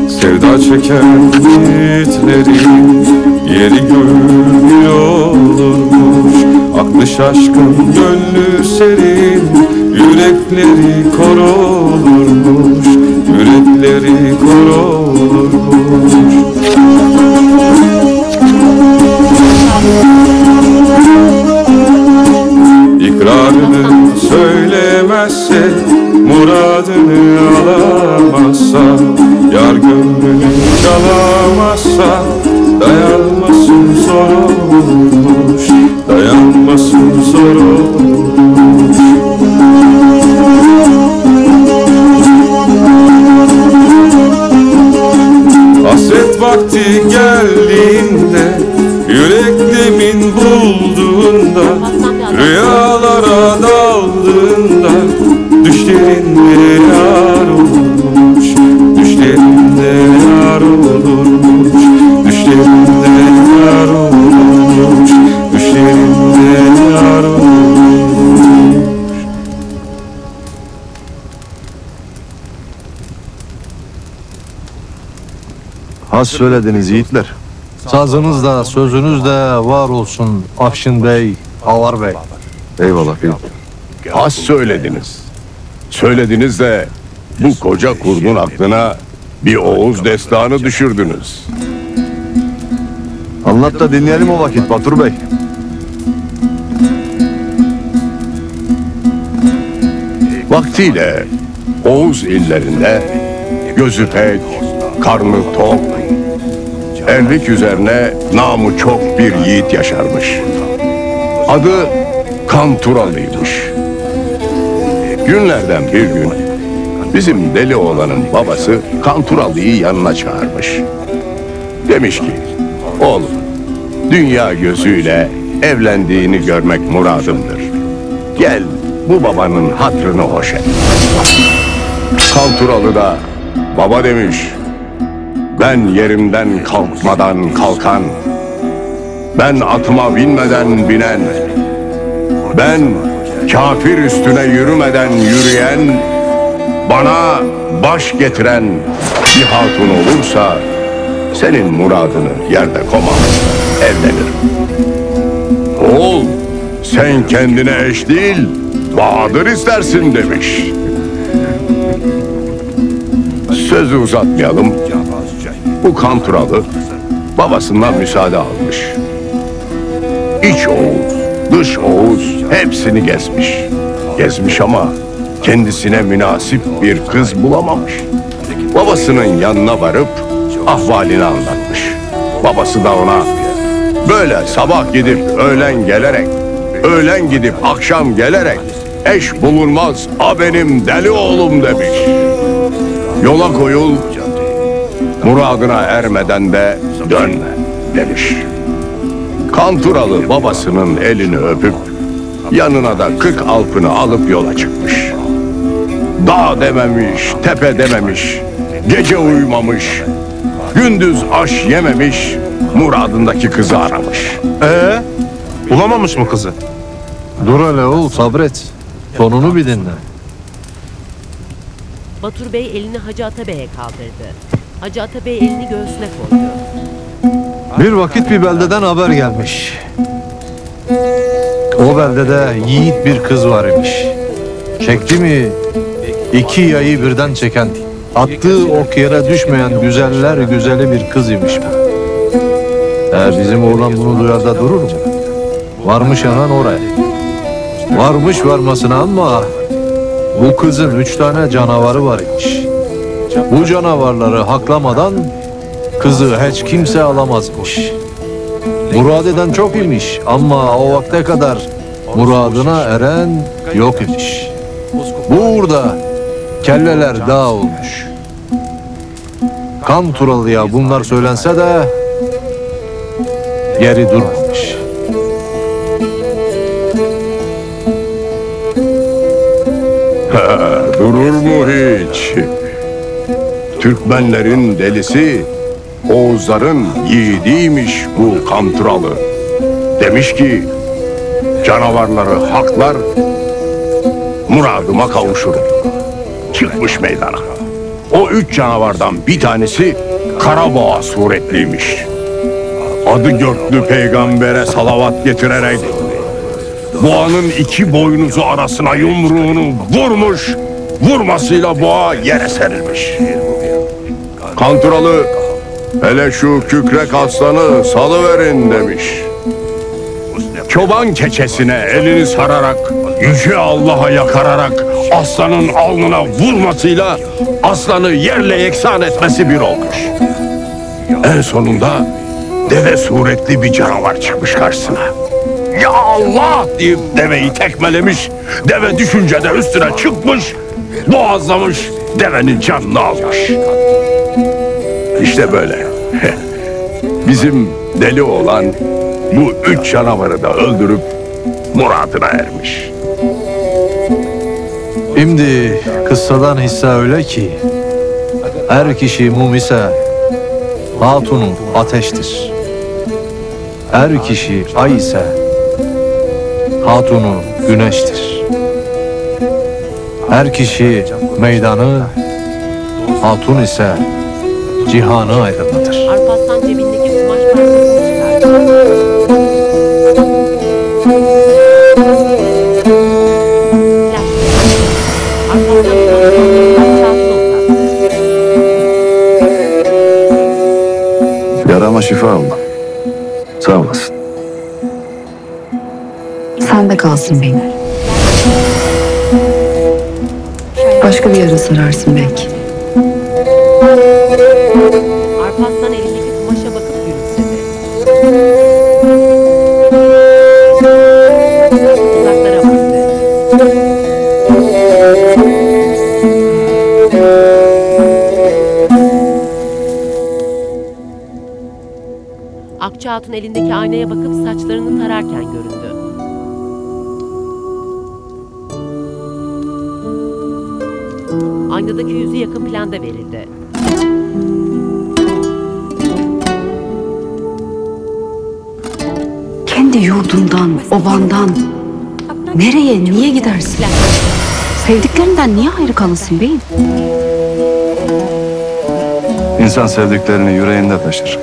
Sevda çeken yiğitlerin yeri görmüyormuş. Aklı şaşkın, gönlü serin, yürekleri kor olurmuş. Yürekleri kor olurmuş. İkrarını söylemezse, muradını alamazsa, yar gönlünü çalamazsa, dayanması zor olurmuş. Dayanması zor olurmuş. Hasret vakti geldiğinde, yüreklemin bulduğunda, rüyalara daldığında, düşlerinde yar olurmuş. Düşlerinde yar olurmuş. Düşlerinde yar olurmuş. Düşlerinde yar olurmuş. Az söylediniz yiğitler. Sazınız da sözünüz de var olsun Afşin Bey, Avar Bey. Eyvallah beyim. Az söylediniz. Söylediniz de bu koca kurdun aklına bir Oğuz destanı düşürdünüz. Anlat da dinleyelim o vakit Batur Bey. Vaktiyle Oğuz illerinde gözü pek, karnı tok, erlik üzerine namı çok bir yiğit yaşarmış. Adı Kanturalı'ymış. Günlerden bir gün bizim deli oğlanın babası Kanturalı'yı yanına çağırmış. Demiş ki, oğlum, dünya gözüyle evlendiğini görmek muradımdır. Gel bu babanın hatrını hoş et. Kanturalı da, baba demiş, ben yerimden kalkmadan kalkan, ben atıma binmeden binen, ben kafir üstüne yürümeden yürüyen, bana baş getiren bir hatun olursa senin muradını yerde komam, evlenirim. Oğul, sen kendine eş değil, bahadır istersin demiş. Sözü uzatmayalım. Bu Kanturalı babasından müsaade almış. İç Oğuz, dış Oğuz hepsini gezmiş. Gezmiş ama kendisine münasip bir kız bulamamış. Babasının yanına varıp ahvalini anlatmış. Babası da ona böyle sabah gidip öğlen gelerek, öğlen gidip akşam gelerek eş bulunmaz a benim deli oğlum demiş. Yola koyul, muradına ermeden de dönme demiş. Kanturalı babasının elini öpüp yanına da 40 alpını alıp yola çıkmış. Dağ dememiş, tepe dememiş, gece uyumamış, gündüz aş yememiş, muradındaki kızı aramış. Bulamamış mı kızı? Dur hele oğul, sabret. Sonunu bir dinle. Batur Bey elini Hacı Atabey'e kaldırdı. Hacı Atabey elini göğsüne koydu. Bir vakit bir beldeden haber gelmiş. O beldede yiğit bir kız var imiş. Çekti mi 2 yayı birden çeken, attığı ok yere düşmeyen güzeller güzeli bir kız imiş bu. Bizim oğlan bunu duyar da durur mu? Varmış hemen oraya. Varmış varmasına ama bu kızın 3 tane canavarı var imiş. Bu canavarları haklamadan kızı hiç kimse alamazmış. Murad eden çok imiş ama o vakte kadar muradına eren yok imiş. Burada kelleler dağ olmuş. Kanturalı'ya bunlar söylense de geri durmamış. Durur mu hiç? Türkmenlerin delisi Oğuzların yiğidiymiş bu Kanturalı. Demiş ki canavarları haklar, muradıma kavuşurum. Çıkmış meydana. O 3 canavardan bir tanesi Karaboğa suretliymiş. Adı göklü peygambere salavat getirerek boğanın 2 boynuzu arasına yumruğunu vurmuş, vurmasıyla boğa yere serilmiş. Kanturalı hele şu kükrek aslanı salıverin demiş. Çoban keçesine elini sararak, yüce Allah'a yakararak aslanın alnına vurmasıyla aslanı yerle yeksan etmesi bir olmuş. En sonunda deve suretli bir canavar çıkmış karşısına. Ya Allah deyip deveyi tekmelemiş, deve düşünce de üstüne çıkmış, boğazlamış, devenin canını almış. İşte böyle. Bizim deli olan bu 3 canavarı da öldürüp muradına ermiş. Şimdi kıssadan hisse öyle ki her kişi mum ise hatunu ateştir. Her kişi ay ise hatunu güneştir. Her kişi meydanı, hatun ise cihanı aydınlatır. Alparslan cebindeki kumaş parçasını çıkardı. Yarama şifa Allah. Sağ olasın. Sen de kalsın benim. Başka bir yara sararsın belki. Alparslan elindeki kumaşa bakıp gülümsedi. Uzaklara baktı. Akça Hatun elindeki aynaya bakıp saçlarını tararken göründü. Aynadaki yüzü yakın planda verildi. Kendi yurdundan, obandan nereye, niye gidersin? Sevdiklerinden niye ayrı kalırsın beyim? İnsan sevdiklerini yüreğinde taşır.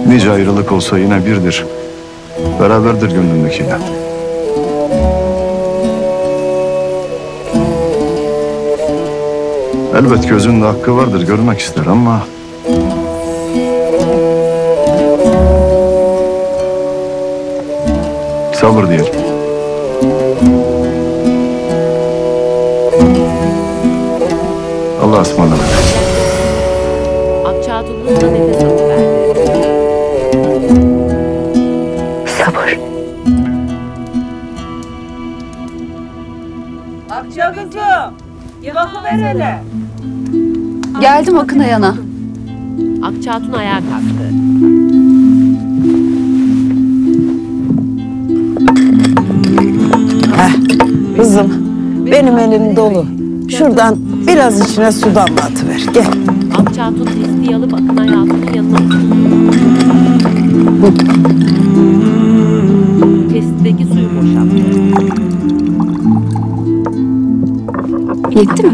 Nice ayrılık olsa yine birdir. Beraberdir gönlündekiyle. Elbet gözünde hakkı vardır, görmek ister ama sabır diyelim. Allah'a ısmarladık. Akça Hatun hızla nefes alıverdi. Sabır. Akça kızım, bir bakıver hele. Geldim Akın Ayan'a. Akça Hatun ayağa kalktı. Kızım, benim elim dolu. Şuradan biraz içine su damlatıver. Gel. Akça Hatun testiyi alıp Akınay Hatun'un yanına oturdu. Testteki suyu boşalttı. Yetti mi?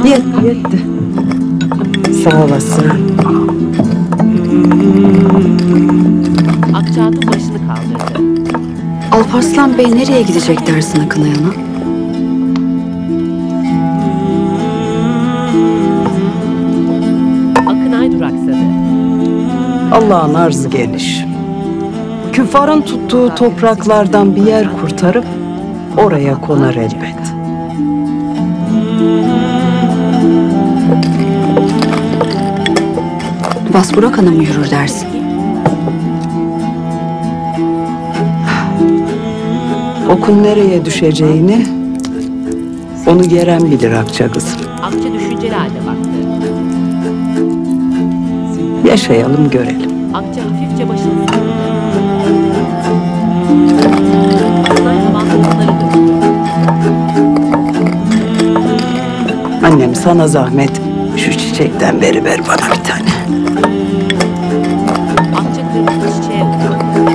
Yetti, yetti. Sağ olasın. Akça Hatun başını kaldırdı. Alparslan Bey nereye gidecek dersin Akın Ayan'a? Akınay duraksadı. Allah'ın arzı geniş. Küffarın tuttuğu topraklardan bir yer kurtarıp oraya konar elbet. Basburak Han'a mı yürür dersin? Okun nereye düşeceğini onu geren bilir Akça kızım. Akça düşünceli halde baktı. Yaşayalım görelim. Akça hafifçe başını sıkıldı. Akınay havanda onları döndü. Annem sana zahmet Şu çiçekten ver bana bir tane. Akça kırmızı çiçeğe uzandı.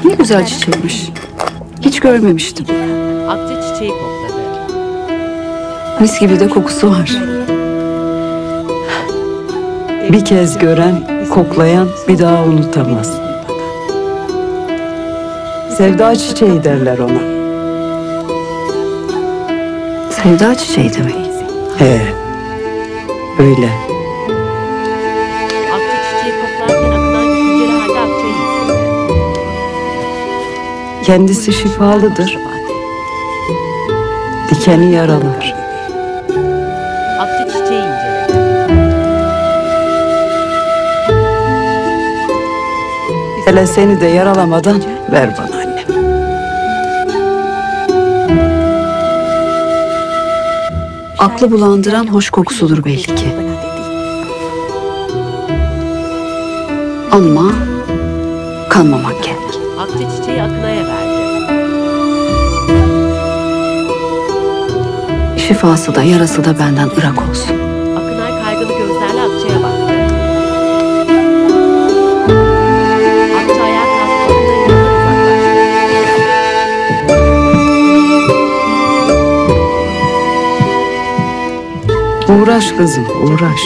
Ne güzel çiçekmiş. Hiç görmemiştim. Akça çiçeği kokladı. Mis gibi de kokusu var. Bir kez gören, koklayan bir daha unutamaz. Sevda çiçeği derler ona. Sevda çiçeği demek. He, öyle. Akça çiçeği koklarken akılan düşünceli halde akçayı hissetti. Kendisi şifalıdır. Dikeni yaralar. Akça çiçeği inceledi. Hele seni de yaralamadan ver bana annem. Aklı bulandıran hoş kokusudur belli ki. Ama kanmamak gerek. Akça çiçeği Akınay'a verdi. Şifası da yarası da benden ırak olsun. Akınay kaygılı gözlerle Akça'ya baktı. Akça ayağa kalktı. Akınay'ın yanından uzaklaştı. Uğraş kızım, uğraş.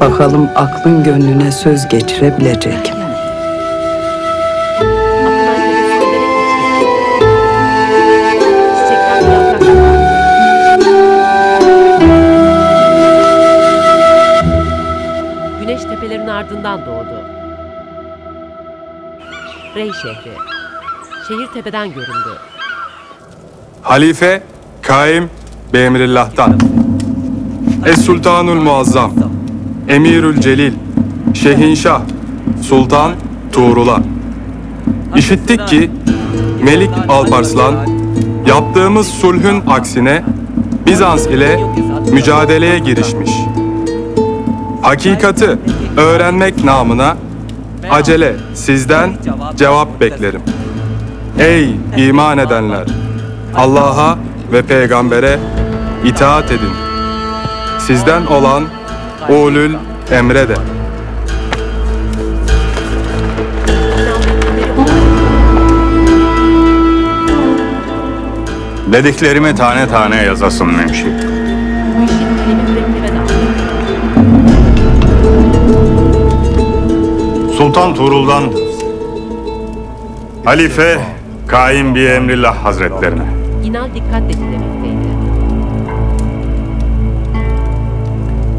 Bakalım aklın gönlüne söz geçirebilecek mi? Akınay tebessüm ederek içti. Çiçekten bir yaprak çıkardı. Güneş tepelerin ardından doğdu. Rey şehri. Şehir tepeden göründü. Halife Kaim Beemrillah'tan Es-Sultanul Muazzam Emirül Celil Şehinşah Sultan Tuğrul'a İşittik ki Melik Alparslan yaptığımız sulhün aksine Bizans ile mücadeleye girişmiş. Hakikati öğrenmek namına acele sizden cevap beklerim. Ey iman edenler! Allah'a ve peygambere itaat edin. Sizden olan ulul emre de. Dediklerimi tane tane yazasın münşi. Müşrik kalemi mürekkebe daldı. Sultan Tuğrul'dan Halife Kaim Biemrillah Hazretlerine. İnal dikkatle dinlemekteydi.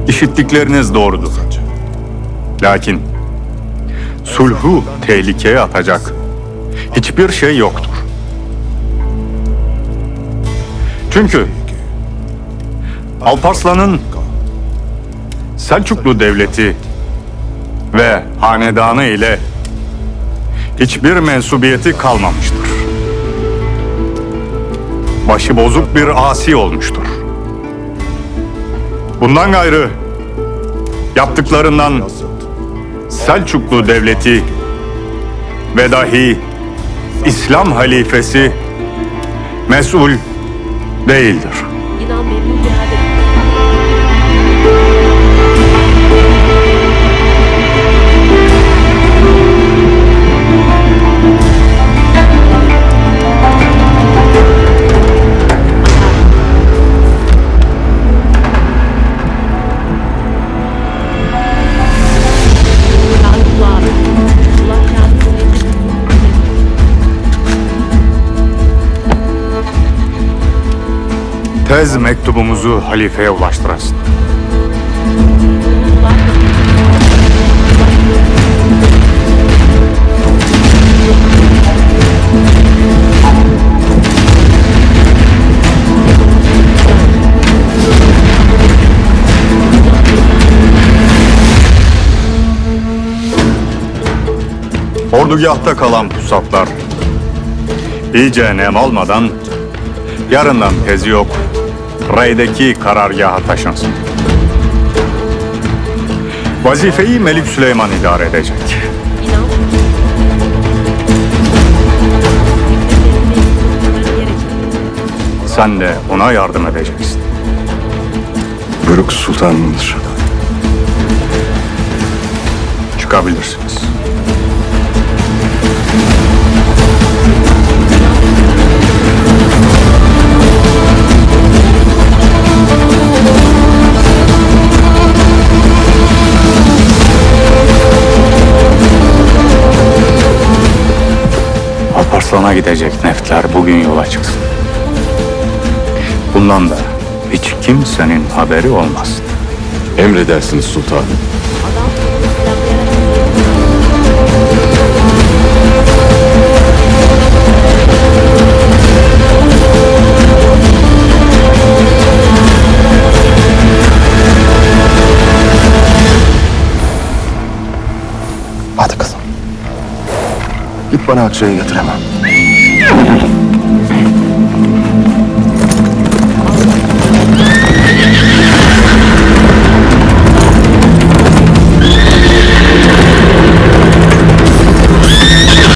İşittikleriniz doğrudur. Lakin sulhu tehlikeye atacak hiçbir şey yoktur. Çünkü Alparslan'ın Selçuklu Devleti ve hanedanı ile hiçbir mensubiyeti kalmamıştır. Başı bozuk bir asi olmuştur. Bundan gayrı yaptıklarından Selçuklu Devleti ve dahi İslam halifesi mesul değildir. İnal memnun bir halde Tez mektubumuzu halifeye ulaştırasın. Ordugahta kalan pusatlar iyice nem almadan yarından tezi yok Rey'deki karargaha taşınsın. Vazifeyi Melik Süleyman idare edecek. İnal sen de ona yardım edeceksin. Buyruk sultanımdır. Çıkabilirsiniz. Alparslan'a gidecek neftler bugün yola çıksın. Bundan da hiç kimsenin haberi olmasın. Emredersiniz sultanım. Hadi kızım. Git bana Akça'yı getir hemen.